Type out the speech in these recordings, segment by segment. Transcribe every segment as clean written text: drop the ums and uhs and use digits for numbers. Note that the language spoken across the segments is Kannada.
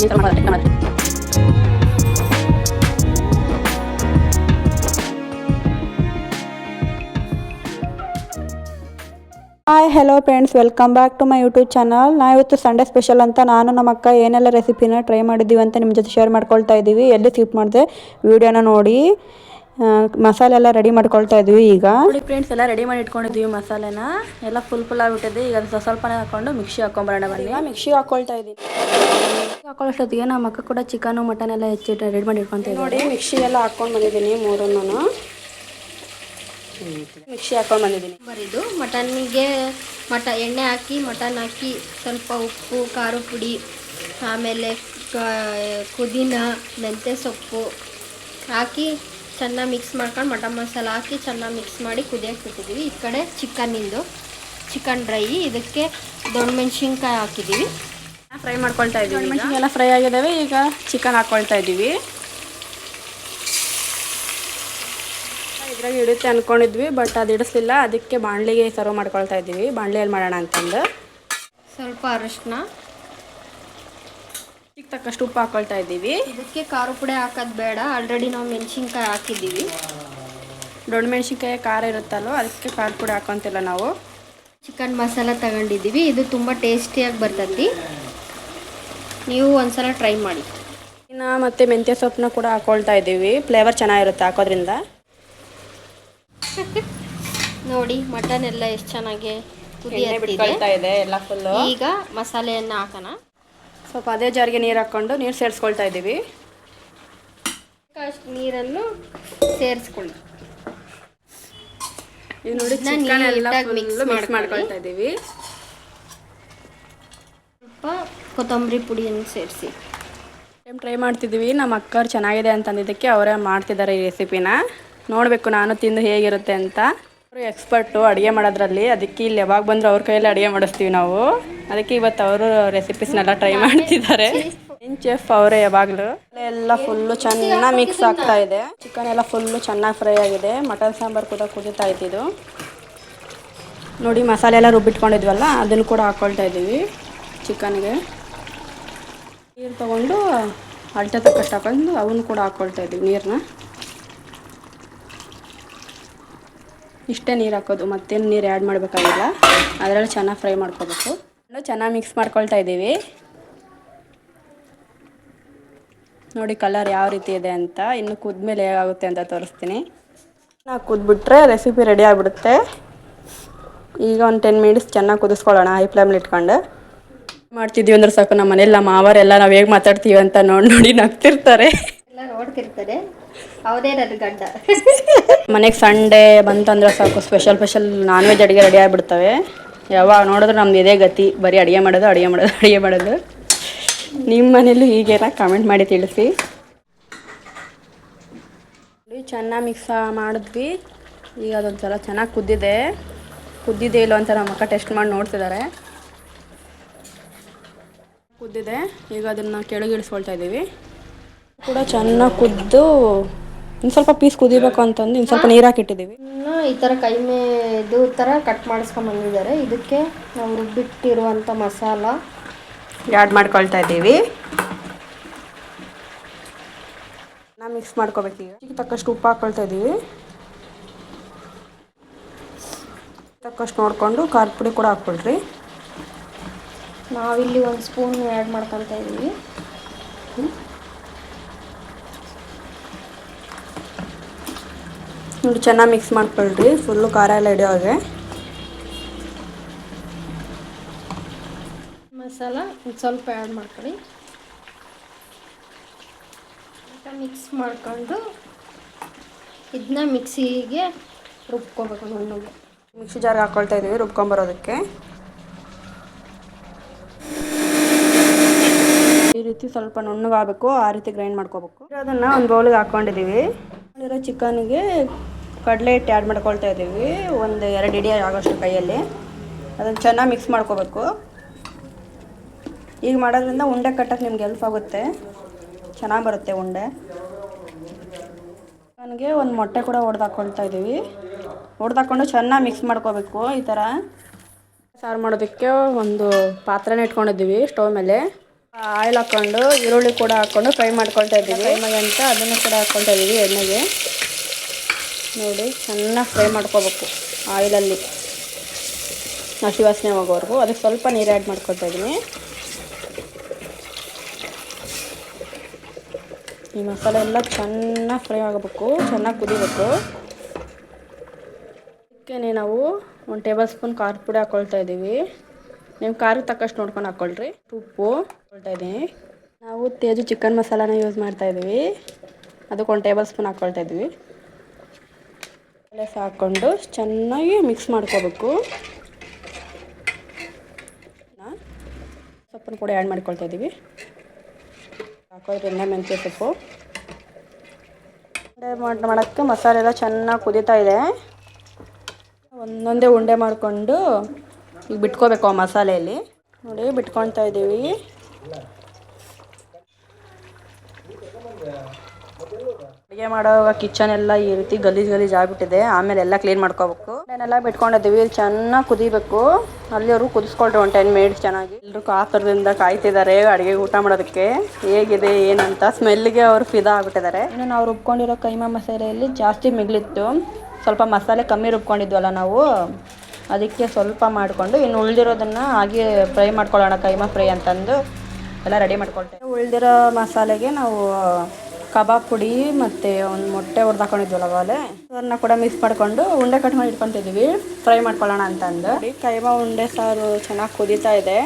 Hi hello friends, welcome back to my YouTube channel. ಇವತ್ತು ಸಂಡೇ ಸ್ಪೆಷಲ್ ಅಂತ ನಾನು ನಮ್ಮ ಅಕ್ಕ ಏನೆಲ್ಲ ರೆಸಿಪಿನ ಟ್ರೈ ಮಾಡಿದ್ದೀವಿ ಅಂತ ನಿಮ್ಮ ಜೊತೆ ಶೇರ್ ಮಾಡ್ಕೊಳ್ತಾ ಇದ್ದೀವಿ. ಎಲ್ಲಿ ಸ್ಕಿಪ್ ಮಾಡಿದೆ ವಿಡಿಯೋನ ನೋಡಿ. ಮಸಾಲೆ ಎಲ್ಲ ರೆಡಿ ಮಾಡ್ಕೊಳ್ತಾ ಇದ್ವಿ. ಈಗ ನೋಡಿ ಫ್ರೆಂಡ್ಸ್, ಎಲ್ಲ ರೆಡಿ ಮಾಡಿ ಇಟ್ಕೊಂಡಿದ್ದೀವಿ. ಮಸಾಲೆನ ಎಲ್ಲ ಫುಲ್ ಆಗಿಬಿಟ್ಟಿದೆ. ಈಗ ಸ್ವಲ್ಪನೇ ಹಾಕೊಂಡು ಮಿಕ್ಸಿ ಹಾಕೊಂಬರೋಣ ಬನ್ನಿ. ಮಿಕ್ಸಿ ಹಾಕೊಳ್ತಾ ಇದ್ದೀನಿ. ಹಾಕೊಳ್ಳೋಷ್ಟೊತ್ತಿಗೆ ನಮ್ಮ ಅಕ್ಕ ಕೂಡ ಚಿಕನ್ ಮಟನ್ ಎಲ್ಲ ಹೆಚ್ಚಿಟ್ಟು ರೆಡಿ ಮಾಡಿ ಇಟ್ಕೊಳ್ತಾ ನೋಡಿ. ಮಿಕ್ಸಿ ಎಲ್ಲ ಹಾಕೊಂಡು ಬಂದಿದ್ದೀನಿ. ಮೂರನ್ನು ಮಿಕ್ಸಿ ಹಾಕೊಂಡು ಬಂದಿದ್ದೀನಿ. ಬರಿದು ಮಟನ್ಗೆ ಎಣ್ಣೆ ಹಾಕಿ ಮಟನ್ ಹಾಕಿ ಸ್ವಲ್ಪ ಉಪ್ಪು, ಖಾರ ಪುಡಿ, ಆಮೇಲೆ ಪುದೀನ, ಮೆಂತ್ಯ ಸೊಪ್ಪು ಹಾಕಿ ಚೆನ್ನಾಗಿ ಮಿಕ್ಸ್ ಮಾಡ್ಕೊಂಡು ಮಟನ್ ಮಸಾಲ ಹಾಕಿ ಚೆನ್ನಾಗಿ ಮಿಕ್ಸ್ ಮಾಡಿ ಕುದಿಯಕ್ಕೆ ಬಿಟ್ಟಿದ್ದೀವಿ. ಈ ಕಡೆ ಚಿಕನ್ ಡ್ರೈ, ಇದಕ್ಕೆ ದೊಣ್ಣೆ ಮೆಣಸಿನ್ಕಾಯಿ ಹಾಕಿದ್ದೀವಿ. ಫ್ರೈ ಮಾಡ್ಕೊಳ್ತಾ ಇದ್ದೀವಿ. ಮೆಣಸಿನ್ಕಾಯಿ ಎಲ್ಲ ಫ್ರೈ ಆಗಿದ್ದಾವೆ. ಈಗ ಚಿಕನ್ ಹಾಕ್ಕೊಳ್ತಾ ಇದ್ದೀವಿ. ಇದ್ರಾಗ ಇಡುತ್ತೆ ಅಂದ್ಕೊಂಡಿದ್ವಿ, ಬಟ್ ಅದು ಇಡಿಸ್ಲಿಲ್ಲ. ಅದಕ್ಕೆ ಬಾಣಲಿಗೆ ಸರ್ವ್ ಮಾಡ್ಕೊಳ್ತಾ ಇದ್ದೀವಿ. ಬಾಣಲಿಯಲ್ಲಿ ಮಾಡೋಣ ಅಂತಂದು ಸ್ವಲ್ಪ ಅರಿಶಿನ, ಚಿಕ್ಕ ತಕ್ಕಷ್ಟು ಉಪ್ಪು ಹಾಕ್ಕೊಳ್ತಾ ಇದ್ದೀವಿ. ಇದಕ್ಕೆ ಖಾರ ಪುಡಿ ಹಾಕೋದು ಬೇಡ, ಆಲ್ರೆಡಿ ನಾವು ಮೆಣಸಿನ್ಕಾಯಿ ಹಾಕಿದ್ದೀವಿ. ದೊಣ್ಣೆ ಮೆಣಸಿನ್ಕಾಯಿ ಖಾರ ಇರುತ್ತಲ್ಲೋ, ಅದಕ್ಕೆ ಖಾರ ಪುಡಿ ಹಾಕೊತಿಲ್ಲ ನಾವು. ಚಿಕನ್ ಮಸಾಲ ತಗೊಂಡಿದ್ದೀವಿ. ಇದು ತುಂಬ ಟೇಸ್ಟಿಯಾಗಿ ಬರ್ತೈತಿ. ನೀವು ಒಂದ್ಸಲ ಟ್ರೈ ಮಾಡಿ. ಇನ್ನು ಮತ್ತು ಮೆಂತ್ಯ ಸೊಪ್ಪನ್ನ ಕೂಡ ಹಾಕ್ಕೊಳ್ತಾ ಇದ್ದೀವಿ. ಫ್ಲೇವರ್ ಚೆನ್ನಾಗಿರುತ್ತೆ ಹಾಕೋದ್ರಿಂದ. ನೋಡಿ ಮಟನ್ ಎಲ್ಲ ಎಷ್ಟು ಚೆನ್ನಾಗಿ ಬಿಡ್ಕೊಳ್ತಾ ಇದೆ ಎಲ್ಲ ಫುಲ್ಲು. ಈಗ ಮಸಾಲೆಯನ್ನು ಹಾಕೋಣ. ಸ್ವಲ್ಪ ಅದೇ ಜಾರಿಗೆ ನೀರು ಹಾಕ್ಕೊಂಡು ನೀರು ಸೇರಿಸ್ಕೊಳ್ತಾ ಇದ್ದೀವಿ. ಅಷ್ಟು ನೀರನ್ನು ಸೇರಿಸ್ಕೊಳ್ಳಿ. ಈಗ ನೋಡಿ ಚಿಕನ್ ಎಲ್ಲ ಮಿಕ್ಸ್ ಮಾಡ್ಕೊಳ್ತಾ ಇದ್ದೀವಿ. ಸ್ವಲ್ಪ ಕೊತ್ತಂಬರಿ ಪುಡಿಯನ್ನು ಸೇರಿಸಿ ಟ್ರೈ ಮಾಡ್ತಿದ್ದೀವಿ. ನಮ್ಮ ಅಕ್ಕವ್ರು ಚೆನ್ನಾಗಿದೆ ಅಂತಂದಿದ್ದಕ್ಕೆ ಅವರೇ ಮಾಡ್ತಿದ್ದಾರೆ ಈ ರೆಸಿಪಿನ. ನೋಡಬೇಕು ನಾನು ತಿಂದು ಹೇಗಿರುತ್ತೆ ಅಂತ. ಅವರು ಎಕ್ಸ್ಪರ್ಟು ಅಡುಗೆ ಮಾಡೋದ್ರಲ್ಲಿ. ಅದಕ್ಕೆ ಇಲ್ಲಿ ಯಾವಾಗ ಬಂದರೂ ಅವ್ರ ಕೈಯಲ್ಲಿ ಅಡುಗೆ ಮಾಡಿಸ್ತೀವಿ ನಾವು. ಅದಕ್ಕೆ ಇವತ್ತು ಅವರು ರೆಸಿಪೀಸ್ನೆಲ್ಲ ಟ್ರೈ ಮಾಡ್ತಿದ್ದಾರೆ. ಚೆಫ್ ಅವರೇ ಯಾವಾಗಲೂ. ಎಲ್ಲ ಫುಲ್ಲು ಚೆನ್ನಾಗಿ ಮಿಕ್ಸ್ ಆಗ್ತಾ ಇದೆ. ಚಿಕನ್ ಎಲ್ಲ ಫುಲ್ಲು ಚೆನ್ನಾಗಿ ಫ್ರೈ ಆಗಿದೆ. ಮಟನ್ ಸಾಂಬಾರು ಕೂಡ ಕುದೀತಾ ಇದ್ದಿದ್ದು ನೋಡಿ. ಮಸಾಲೆ ಎಲ್ಲ ರುಬ್ಬಿಟ್ಕೊಂಡಿದ್ವಲ್ಲ, ಅದನ್ನು ಕೂಡ ಹಾಕ್ಕೊಳ್ತಾ ಇದ್ದೀವಿ ಚಿಕನ್ಗೆ. ನೀರು ತೊಗೊಂಡು ಅಳತೆ ತಕ್ಕಷ್ಟು ಹಾಕೊಂಡು ಅವನು ಕೂಡ ಹಾಕ್ಕೊಳ್ತಾ ಇದ್ದೀವಿ ನೀರನ್ನ. ಇಷ್ಟೇ ನೀರು ಹಾಕೋದು, ಮತ್ತೇನು ನೀರು ಆ್ಯಡ್ ಮಾಡಬೇಕಾಗಿಲ್ಲ. ಅದರಲ್ಲಿ ಚೆನ್ನಾಗಿ ಫ್ರೈ ಮಾಡ್ಕೋಬೇಕು. ಚೆನ್ನಾಗಿ ಮಿಕ್ಸ್ ಮಾಡ್ಕೊಳ್ತಾ ಇದ್ದೀವಿ. ನೋಡಿ ಕಲರ್ ಯಾವ ರೀತಿ ಇದೆ ಅಂತ. ಇನ್ನು ಕುದ್ಮೇಲೆ ಹೇಗಾಗುತ್ತೆ ಅಂತ ತೋರಿಸ್ತೀನಿ. ಕುದ್ಬಿಟ್ರೆ ರೆಸಿಪಿ ರೆಡಿ ಆಗಿಬಿಡುತ್ತೆ. ಈಗ ಒಂದು 10 ಮಿನಿಟ್ಸ್ ಚೆನ್ನಾಗಿ ಕುದಿಸ್ಕೊಳ್ಳೋಣ ಹೈ ಫ್ಲೇಮಲ್ಲಿ ಇಟ್ಕೊಂಡು. ಮಾಡ್ತಿದ್ದೀವಿ ಅಂದ್ರೆ ಸಾಕು, ನಮ್ಮ ಮನೇಲಿ ನಮ್ಮ ಮಾವರೆಲ್ಲ ನಾವು ಹೇಗೆ ಮಾತಾಡ್ತೀವಿ ಅಂತ ನೋಡಿ ನಗ್ತಿರ್ತಾರೆ. ಎಲ್ಲ ನೋಡ್ತಿರ್ತಾರೆ. ಅವದೇ ನನ್ನ ಗಂಡ. ಮನೆಗೆ ಸಂಡೇ ಬಂತಂದ್ರೆ ಸಾಕು, ಸ್ಪೆಷಲ್ ನಾನ್ ವೆಜ್ ಅಡುಗೆ ರೆಡಿ ಆಗಿಬಿಡ್ತವೆ. ಯಾವಾಗ ನೋಡಿದ್ರೆ ನಮ್ದು ಇದೇ ಗತಿ, ಬರೀ ಅಡುಗೆ ಮಾಡೋದು. ನಿಮ್ಮ ಮನೇಲೂ ಹೀಗೇನ ಕಾಮೆಂಟ್ ಮಾಡಿ ತಿಳಿಸಿ. ಚೆನ್ನಾಗಿ ಮಿಕ್ಸ್ ಮಾಡಿದ್ವಿ. ಈಗ ಅದೊಂದು ಸಲ ಚೆನ್ನಾಗಿ ಕುದ್ದಿದೆ ಇಲ್ಲೋ ಅಂತ ನಮ್ಮ ಅಕ್ಕ ಟೆಸ್ಟ್ ಮಾಡಿ ನೋಡ್ತಿದ್ದಾರೆ. ಕುದ್ದಿದೆ. ಈಗ ಅದನ್ನು ಕೆಳಗಿಳಿಸ್ಕೊಳ್ತಾ ಇದ್ದೀವಿ. ಕೂಡ ಚೆನ್ನಾಗಿ ಕುದ್ದು ಇನ್ನು ಸ್ವಲ್ಪ ಪೀಸ್ ಕುದಿಬೇಕು ಅಂತಂದು ಇನ್ನು ಸ್ವಲ್ಪ ನೀರು ಹಾಕಿಟ್ಟಿದ್ದೀವಿ. ಈ ಥರ ಕೈ ಇದು ಥರ ಕಟ್ ಮಾಡಿಸ್ಕೊಂಬಂದಿದ್ದಾರೆ. ಇದಕ್ಕೆ ನಾವು ರುಬ್ಬಿಟ್ಟಿರುವಂಥ ಮಸಾಲ ಆ್ಯಡ್ ಮಾಡ್ಕೊಳ್ತಾ ಇದ್ದೀವಿ. ನಾವು ಮಿಕ್ಸ್ ಮಾಡ್ಕೋಬೇಕು. ಈಗ ತಕ್ಕಷ್ಟು ಉಪ್ಪು ಹಾಕ್ಕೊಳ್ತಾ ಇದ್ದೀವಿ. ತಕ್ಕಷ್ಟು ನೋಡಿಕೊಂಡು ಖಾರ ಪುಡಿ ಕೂಡ ಹಾಕ್ಕೊಳ್ರಿ. ನಾವಿಲ್ಲಿ 1 ಸ್ಪೂನ್ ಆ್ಯಡ್ ಮಾಡ್ಕೊತಾ ಇದ್ದೀವಿ. ನೋಡಿ ಚೆನ್ನಾಗಿ ಮಿಕ್ಸ್ ಮಾಡ್ಕೊಳ್ರಿ, ಫುಲ್ಲು ಖಾರ ಎಲ್ಲ ಹಿಡಿಯೋ ಹಾಗೆ. ಮಸಾಲ ಸ್ವಲ್ಪ ಆ್ಯಡ್ ಮಾಡ್ಕೊಳ್ಳಿ. ಮಿಕ್ಸ್ ಮಾಡ್ಕೊಂಡು ಇದನ್ನ ಮಿಕ್ಸಿಗೆ ರುಬ್ಕೋಬೇಕು. ನುಣ್ಣಗೆ ಮಿಕ್ಸಿ ಜಾರ್ಗೆ ಹಾಕ್ಕೊಳ್ತಾ ಇದ್ದೀವಿ ರುಬ್ಕೊಂಬರೋದಕ್ಕೆ. ಈ ರೀತಿ ಸ್ವಲ್ಪ ನುಣ್ಣಗಾಗಬೇಕು, ಆ ರೀತಿ ಗ್ರೈಂಡ್ ಮಾಡ್ಕೋಬೇಕು. ಅದನ್ನು ಒಂದು ಬೌಲಿಗೆ ಹಾಕ್ಕೊಂಡಿದ್ದೀವಿ. ಇರೋ ಚಿಕನ್ಗೆ ಕಡಲೆ ಹಿಟ್ಟು ಆ್ಯಡ್ ಮಾಡ್ಕೊಳ್ತಾ ಇದ್ದೀವಿ. 1-2 ಇಡಿ ಆಗೋಷ್ಟು ಕೈಯಲ್ಲಿ. ಅದನ್ನು ಚೆನ್ನಾಗಿ ಮಿಕ್ಸ್ ಮಾಡ್ಕೋಬೇಕು. ಈಗ ಮಾಡೋದ್ರಿಂದ ಉಂಡೆ ಕಟ್ಟಕ್ಕೆ ನಿಮ್ಗೆ ಹೆಲ್ಪ್ ಆಗುತ್ತೆ, ಚೆನ್ನಾಗಿ ಬರುತ್ತೆ ಉಂಡೆ. ನನಗೆ ಒಂದು ಮೊಟ್ಟೆ ಕೂಡ ಹೊಡೆದಾಕ್ಕೊಳ್ತಾ ಇದ್ದೀವಿ. ಹೊಡೆದಾಕೊಂಡು ಚೆನ್ನಾಗಿ ಮಿಕ್ಸ್ ಮಾಡ್ಕೋಬೇಕು. ಈ ಥರ ಸಾರು ಮಾಡೋದಕ್ಕೆ ಒಂದು ಪಾತ್ರೆನ ಇಟ್ಕೊಂಡಿದ್ದೀವಿ ಸ್ಟವ್ ಮೇಲೆ. ಆಯಿಲ್ ಹಾಕ್ಕೊಂಡು ಈರುಳ್ಳಿ ಕೂಡ ಹಾಕ್ಕೊಂಡು ಫ್ರೈ ಮಾಡ್ಕೊಳ್ತಾ ಇದ್ದೀವಿ. ಫ್ರೈ ಅಂತ ಅದನ್ನು ಕೂಡ ಹಾಕ್ಕೊಳ್ತಾ ಇದ್ದೀವಿ ಎಣ್ಣೆಗೆ. ನೋಡಿ ಚೆನ್ನಾಗಿ ಫ್ರೈ ಮಾಡ್ಕೋಬೇಕು ಆಯಿಲಲ್ಲಿ, ಹಸಿ ವಾಸನೆ ಹೋಗೋವರೆಗೂ. ಅದಕ್ಕೆ ಸ್ವಲ್ಪ ನೀರು ಆ್ಯಡ್ ಮಾಡ್ಕೊಳ್ತಾ ಇದ್ದೀನಿ. ಈ ಮಸಾಲೆ ಎಲ್ಲ ಚೆನ್ನಾಗಿ ಫ್ರೈ ಆಗಬೇಕು, ಚೆನ್ನಾಗಿ ಕುದಿಬೇಕು. ಅದಕ್ಕೆ ನಾವು 1 ಟೇಬಲ್ ಸ್ಪೂನ್ ಖಾರದ ಪುಡಿ ಹಾಕ್ಕೊಳ್ತಾ ಇದ್ದೀವಿ. ನೀವು ಖಾರಕ್ಕೆ ತಕ್ಕಷ್ಟು ನೋಡ್ಕೊಂಡು ಹಾಕ್ಕೊಳ್ರಿ. ಉಪ್ಪು ಹಾಕ್ಕೊಳ್ತಾ ಇದ್ದೀನಿ. ನಾವು ತೇಜು ಚಿಕನ್ ಮಸಾಲಾನ ಯೂಸ್ ಮಾಡ್ತಾ ಇದ್ದೀವಿ. ಅದಕ್ಕೆ 1 ಟೇಬಲ್ ಸ್ಪೂನ್ ಹಾಕ್ಕೊಳ್ತಾ ಇದ್ದೀವಿ. ಹಾಕ್ಕೊಂಡು ಚೆನ್ನಾಗಿ ಮಿಕ್ಸ್ ಮಾಡ್ಕೋಬೇಕು. ಸೊಪ್ಪನ್ನು ಕೂಡ ಆ್ಯಡ್ ಮಾಡ್ಕೊಳ್ತಾ ಇದ್ದೀವಿ. ಹಾಕೋದ್ರಿಂದ ಮೆಂತ್ಯ ಸೊಪ್ಪು ಉಂಡೆ ಮಾಡೋಕ್ಕೆ ಮಸಾಲೆ ಎಲ್ಲ ಚೆನ್ನಾಗಿ ಕುದೀತಾ ಇದೆ. ಒಂದೊಂದೇ ಉಂಡೆ ಮಾಡಿಕೊಂಡು ಈಗ ಬಿಟ್ಕೋಬೇಕು ಆ ಮಸಾಲೆಯಲ್ಲಿ. ನೋಡಿ ಬಿಟ್ಕೊಳ್ತಾ ಇದ್ದೀವಿ. ಅಡುಗೆ ಮಾಡುವಾಗ ಕಿಚನ್ ಎಲ್ಲ ಈ ರೀತಿ ಗಲೀಜು ಆಗಿಬಿಟ್ಟಿದೆ. ಆಮೇಲೆ ಎಲ್ಲ ಕ್ಲೀನ್ ಮಾಡ್ಕೋಬೇಕು. ಅದನ್ನೆಲ್ಲ ಬಿಟ್ಕೊಂಡಿದ್ದೀವಿ. ಚೆನ್ನಾಗಿ ಕುದಿಬೇಕು. ಅಲ್ಲಿಯವರು ಕುದಿಸ್ಕೊಳ್ರಿ 1 10 ಮಿನಿಟ್ಸ್ ಚೆನ್ನಾಗಿ. ಎಲ್ಲರೂ ಕಾತರದಿಂದ ಕಾಯ್ತಿದ್ದಾರೆ ಅಡುಗೆ ಊಟ ಮಾಡೋದಕ್ಕೆ. ಹೇಗಿದೆ ಏನಂತ ಸ್ಮೆಲ್ಗೆ ಅವರು ಫಿದಾ ಆಗಿಬಿಟ್ಟಿದ್ದಾರೆ. ಇನ್ನು ನಾವು ರುಬ್ಕೊಂಡಿರೋ ಕೈಮಾ ಮಸಾಲೆಯಲ್ಲಿ ಜಾಸ್ತಿ ಮಿಗಿಲಿತ್ತು. ಸ್ವಲ್ಪ ಮಸಾಲೆ ಕಮ್ಮಿ ರುಬ್ಕೊಂಡಿದ್ವಲ್ಲ ನಾವು, ಅದಕ್ಕೆ ಸ್ವಲ್ಪ ಮಾಡಿಕೊಂಡು ಇನ್ನು ಉಳಿದಿರೋದನ್ನು ಹಾಗೆ ಫ್ರೈ ಮಾಡ್ಕೊಳ್ಳೋಣ, ಕೈಮಾ ಫ್ರೈ ಅಂತಂದು ಎಲ್ಲ ರೆಡಿ ಮಾಡ್ಕೊಳ್ತೇವೆ. ಉಳಿದಿರೋ ಮಸಾಲೆಗೆ ನಾವು ಕಬಾಬ್ ಪುಡಿ ಮತ್ತು ಒಂದು ಮೊಟ್ಟೆ ಹೊಡೆದು ಹಾಕೊಂಡಿದ್ವಲ್ಲ ಅವಾಗಲೇ ಅದನ್ನು ಕೂಡ ಮಿಕ್ಸ್ ಮಾಡಿಕೊಂಡು ಉಂಡೆ ಕಟ್ ಮಾಡಿ ಇಟ್ಕೊತಿದ್ದೀವಿ ಫ್ರೈ ಮಾಡ್ಕೊಳ್ಳೋಣ ಅಂತಂದು. ಕೈಮಾ ಉಂಡೆ ಸಾರು ಚೆನ್ನಾಗಿ ಕುದೀತಾ ಇದೆ.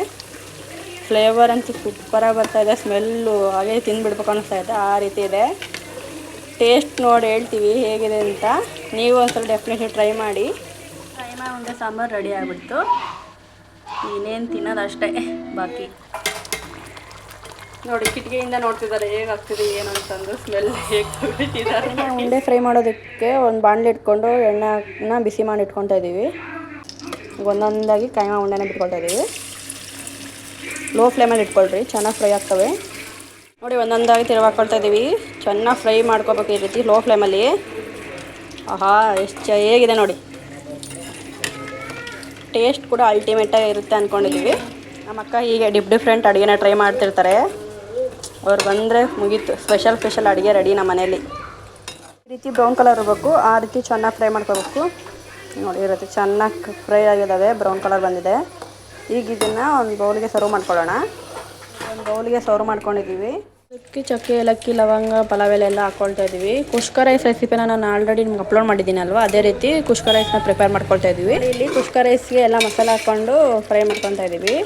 ಫ್ಲೇವರ್ ಅಂತೂ ಸೂಪರಾಗಿ ಬರ್ತಾ ಇದೆ. ಸ್ಮೆಲ್ಲು ಹಾಗೆ ತಿಂದುಬಿಡ್ಬೇಕು ಅನ್ನಿಸ್ತಾ ಇದೆ, ಆ ರೀತಿ ಇದೆ. ಟೇಸ್ಟ್ ನೋಡಿ ಹೇಳ್ತೀವಿ ಹೇಗಿದೆ ಅಂತ. ನೀವು ಒಂದ್ಸಲ ಡೆಫಿನೆಟ್ಲಿ ಟ್ರೈ ಮಾಡಿ. ಕೈಮಾ ಉಂಡೆ ಸಾಂಬಾರು ರೆಡಿ ಆಗಿಬಿಡ್ತು. ಇನ್ನೇನು ತಿನ್ನೋದಷ್ಟೇ ಬಾಕಿ. ನೋಡಿ ಕಿಟಕಿಯಿಂದ ನೋಡ್ತಿದ್ದಾರೆ ಹೇಗಾಗ್ತಿದೆ ಏನು ಅಂತಂದು, ಸ್ಮೆಲ್ ಹೇಗೆ ಬಿಟ್ಟಿದ್ದಾರೆ. ಉಂಡೆ ಫ್ರೈ ಮಾಡೋದಕ್ಕೆ ಒಂದು ಬಾಣಲೆ ಇಟ್ಕೊಂಡು ಎಣ್ಣೆನ ಬಿಸಿ ಮಾಡಿ ಇಟ್ಕೊತಾ ಇದ್ದೀವಿ. ಒಂದೊಂದಾಗಿ ಕೈಮಾ ಉಂಡೆನ ಬಿಟ್ಕೊಳ್ತಾ ಇದ್ದೀವಿ. ಲೋ ಫ್ಲೇಮಲ್ಲಿ ಇಟ್ಕೊಳ್ರಿ, ಚೆನ್ನಾಗಿ ಫ್ರೈ ಆಗ್ತವೆ. ನೋಡಿ ಒಂದೊಂದಾಗಿ ತಿರುವಾಕೊಳ್ತಾ ಇದ್ದೀವಿ. ಚೆನ್ನಾಗಿ ಫ್ರೈ ಮಾಡ್ಕೋಬೇಕು ಈ ರೀತಿ ಲೋ ಫ್ಲೇಮಲ್ಲಿ. ಆಹಾ ಎಷ್ಟು ಹೇಗಿದೆ ನೋಡಿ. ಟೇಸ್ಟ್ ಕೂಡ ಅಲ್ಟಿಮೇಟಾಗಿ ಇರುತ್ತೆ ಅಂದ್ಕೊಂಡಿದ್ದೀವಿ. ನಮ್ಮ ಅಕ್ಕ ಹೀಗೆ ಡಿಫ್ರೆಂಟ್ ಅಡುಗೆನ ಟ್ರೈ ಮಾಡ್ತಿರ್ತಾರೆ. ಅವ್ರು ಬಂದರೆ ಮುಗೀತು, ಸ್ಪೆಷಲ್ ಅಡುಗೆ ರೆಡಿ ನಮ್ಮ ಮನೇಲಿ. ಈ ರೀತಿ ಬ್ರೌನ್ ಕಲರ್ ಇರಬೇಕು, ಆ ರೀತಿ ಚೆನ್ನಾಗಿ ಫ್ರೈ ಮಾಡ್ಕೋಬೇಕು. ನೋಡಿ ಈ ರೀತಿ ಚೆನ್ನಾಗಿ ಫ್ರೈ ಆಗಿದ್ದಾವೆ, ಬ್ರೌನ್ ಕಲರ್ ಬಂದಿದೆ. ಈಗ ಇದನ್ನು ಒಂದು ಬೌಲಿಗೆ ಸರ್ವ್ ಮಾಡ್ಕೊಳ್ಳೋಣ. ಒಂದು ಬೌಲಿಗೆ ಸರ್ವ್ ಮಾಡ್ಕೊಂಡಿದ್ದೀವಿ. ಅದಕ್ಕೆ ಚಕ್ಕೆ, ಏಲಕ್ಕಿ, ಲವಂಗ, ಪಲಾವ್ ಎಲೆ ಎಲ್ಲ ಹಾಕ್ಕೊಳ್ತಾ ಇದ್ದೀವಿ. ಕುಷ್ಕ ರೈಸ್ ರೆಸಿಪಿನ ನಾನು ಆಲ್ರೆಡಿ ನಿಮ್ಗೆ ಅಪ್ಲೋಡ್ ಮಾಡಿದ್ದೀನಿ ಅಲ್ವಾ, ಅದೇ ರೀತಿ ಕುಷ್ಕ ರೈಸ್ನ ಪ್ರಿಪೇರ್ ಮಾಡ್ಕೊಳ್ತಾ ಇದ್ದೀವಿ. ಇಲ್ಲಿ ಕುಷ್ಕ ರೈಸ್ಗೆ ಎಲ್ಲ ಮಸಾಲೆ ಹಾಕ್ಕೊಂಡು ಫ್ರೈ ಮಾಡ್ಕೊತಾ ಇದ್ದೀವಿ.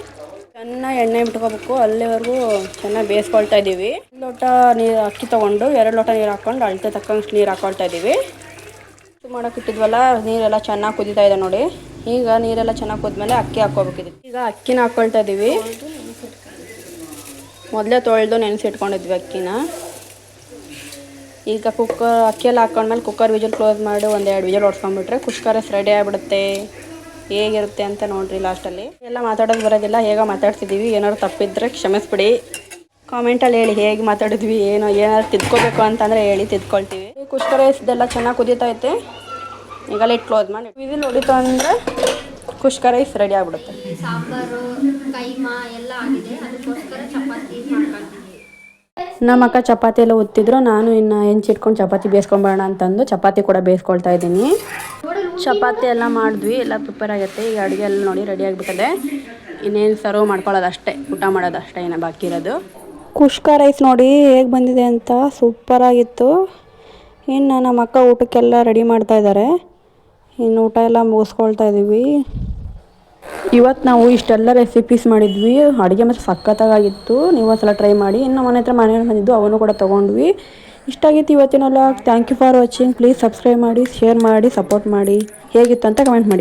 ಚೆನ್ನಾಗಿ ಎಣ್ಣೆ ಬಿಟ್ಕೋಬೇಕು, ಅಲ್ಲಿವರೆಗೂ ಚೆನ್ನಾಗಿ ಬೇಯಿಸ್ಕೊಳ್ತಾ ಇದ್ದೀವಿ. 1 ಲೋಟ ನೀರು ಅಕ್ಕಿ ತೊಗೊಂಡು 2 ಲೋಟ ನೀರು ಹಾಕ್ಕೊಂಡು ಅಳತೆ ತಕ್ಕಂಗೆ ನೀರು ಹಾಕ್ಕೊಳ್ತಾ ಇದ್ದೀವಿ. ಮಾಡೋಕೆ ಇಟ್ಟಿದ್ವಲ್ಲ, ನೀರೆಲ್ಲ ಚೆನ್ನಾಗಿ ಕುದೀತಾ ಇದೆ ನೋಡಿ. ಈಗ ನೀರೆಲ್ಲ ಚೆನ್ನಾಗಿ ಕುದ್ಮೇಲೆ ಅಕ್ಕಿ ಹಾಕ್ಕೋಬೇಕಿದೆ. ಈಗ ಅಕ್ಕಿನ ಹಾಕ್ಕೊಳ್ತಾ ಇದ್ದೀವಿ. ಮೊದಲೇ ತೊಳೆದು ನೆನೆಸಿಟ್ಕೊಂಡಿದ್ವಿ ಅಕ್ಕಿನ. ಈಗ ಅಕ್ಕಿಯೆಲ್ಲ ಹಾಕ್ಕೊಂಡ್ಮೇಲೆ ಕುಕ್ಕರ್ ವಿಜಲ್ ಕ್ಲೋಸ್ ಮಾಡಿ 1-2 ವಿಜಲ್ ಹೊಡ್ಸ್ಕೊಂಡ್ಬಿಟ್ರೆ ಕುಷ್ಕ ರೈಸ್ ರೆಡಿ ಆಗಿಬಿಡುತ್ತೆ. ಹೇಗಿರುತ್ತೆ ಅಂತ ನೋಡಿರಿ ಲಾಸ್ಟಲ್ಲಿ. ಎಲ್ಲ ಮಾತಾಡೋದು ಬರೋದಿಲ್ಲ, ಹೇಗೋ ಮಾತಾಡ್ತಿದ್ದೀವಿ. ಏನಾದ್ರು ತಪ್ಪಿದ್ರೆ ಕ್ಷಮಿಸ್ಬಿಡಿ. ಕಾಮೆಂಟಲ್ಲಿ ಹೇಳಿ ಹೇಗೆ ಮಾತಾಡಿದ್ವಿ, ಏನಾದ್ರು ತಿದ್ಕೋಬೇಕು ಅಂತಂದರೆ ಹೇಳಿ, ತಿದ್ಕೊಳ್ತೀವಿ. ಕುಷ್ಕ ರೈಸ್ದೆಲ್ಲ ಚೆನ್ನಾಗಿ ಕುದೀತಾ ಐತೆ. ಈಗ ಲಿಡ್ ಕ್ಲೋಸ್ ಮಾಡಿ ವಿಸಿಲ್ ಹೊಡಿತಾ ಅಂದರೆ ಕುಷ್ಕ ರೈಸ್ ರೆಡಿ ಆಗಿಬಿಡುತ್ತೆ. ಸಾಂಬಾರು ಕೈಮಾ ಎಲ್ಲ ಆಗಿದೆ, ಅದಕ್ಕೋಸ್ಕರ ಚಪಾತಿ ಮಾಡ್ಕೊಳ್ತೀವಿ. ನಮ್ಮ ಅಕ್ಕ ಚಪಾತಿ ಎಲ್ಲ ಒತ್ತಿದ್ರು. ನಾನು ಇನ್ನು ಹೆಂಚಿಟ್ಕೊಂಡು ಚಪಾತಿ ಬೇಯಿಸ್ಕೊಂಬೇಡ ಅಂತಂದು ಚಪಾತಿ ಕೂಡ ಬೇಯಿಸ್ಕೊಳ್ತಾ ಇದ್ದೀನಿ. ಚಪಾತಿ ಎಲ್ಲ ಮಾಡಿದ್ವಿ, ಎಲ್ಲ ಪ್ರಿಪೇರ್ ಆಗುತ್ತೆ. ಈಗ ಅಡುಗೆ ಎಲ್ಲ ನೋಡಿ ರೆಡಿ ಆಗಿಬಿಟ್ಟದೆ. ಇನ್ನೇನು ಸರ್ವ್ ಮಾಡ್ಕೊಳ್ಳೋದು ಅಷ್ಟೇ, ಊಟ ಮಾಡೋದು ಅಷ್ಟೇ ಏನೋ ಬಾಕಿ ಇರೋದು. ಕುಷ್ಕ ರೈಸ್ ನೋಡಿ ಹೇಗೆ ಬಂದಿದೆ ಅಂತ, ಸೂಪರಾಗಿತ್ತು. ಇನ್ನು ನಮ್ಮ ಅಕ್ಕ ಊಟಕ್ಕೆಲ್ಲ ರೆಡಿ ಮಾಡ್ತಾ ಇದ್ದಾರೆ. ಇನ್ನು ಊಟ ಎಲ್ಲ ಮುಗಿಸ್ಕೊಳ್ತಾ ಇದ್ದೀವಿ. ಇವತ್ತು ನಾವು ಇಷ್ಟೆಲ್ಲ ರೆಸಿಪೀಸ್ ಮಾಡಿದ್ವಿ. ಅಡುಗೆ ಮಾತ್ರ ಸಖತ್ತಾಗಿತ್ತು. ನೀವು ಒಂದ್ಸಲ ಟ್ರೈ ಮಾಡಿ. ಇನ್ನು ಮನೆ ಹತ್ರ ಮನೆಯಲ್ಲಿ ಬಂದಿದ್ದು ಅವನು ಕೂಡ ತೊಗೊಂಡ್ವಿ. ಇಷ್ಟ ಆಗಿತ್ತು ಇವತ್ತಿನ vlog. Thank you for watching. Please subscribe ಮಾಡಿ, ಶೇರ್ ಮಾಡಿ, ಸಪೋರ್ಟ್ ಮಾಡಿ. ಹೇಗಿತ್ತು ಅಂತ ಕಮೆಂಟ್ ಮಾಡಿ.